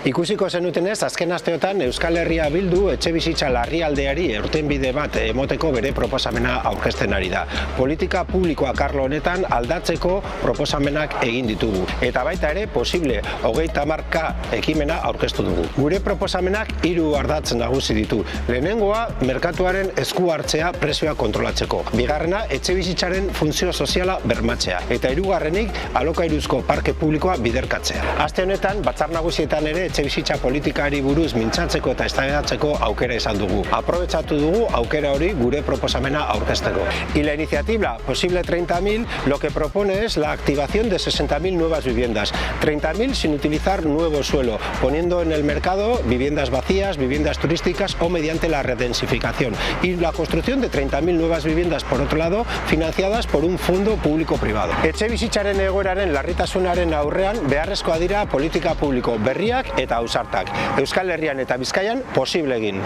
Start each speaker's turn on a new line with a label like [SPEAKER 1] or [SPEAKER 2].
[SPEAKER 1] Ikusiko zenutenez, azken asteotan Euskal Herria Bildu etxebizitza larrialdiari irtenbide bat emoteko bere proposamena aurkezten ari da. Politika publikoak arlo honetan aldatzeko proposamenak egin ditugu. Eta baita ere, posible 30K ekimena aurkeztu dugu. Gure proposamenak 3 ardatz nagusi ditu. Lehenengoa, merkatuaren esku hartzea prezioa kontrolatzeko. Bigarrena, etxebizitzaren funtzio soziala bermatzea. Eta hirugarrenik, alokairuzko parke publikoa biderkatzea. Aste honetan, batzar nagusietan ere etxebizitza politikari buruz mintzatzeko eta eztabaidatzeko aukera izan dugu. Aprobetxatu dugu aukera hori gure proposamena aurkezteko. Y la iniciativa Posible 30.000 lo que propone es la activación de 60.000 nuevas viviendas. 30.000 sin utilizar nuevo suelo, poniendo en el mercado viviendas vacías, viviendas turísticas o mediante la redensificación. Y la construcción de 30.000 nuevas viviendas, por otro lado, financiadas por un fondo público-privado. Etxebizitzaren egoeraren larritasunaren aurrean beharrezkoa dira politika publiko berriak eta ausartak. Euskal Herrian eta Bizkaian posible egin.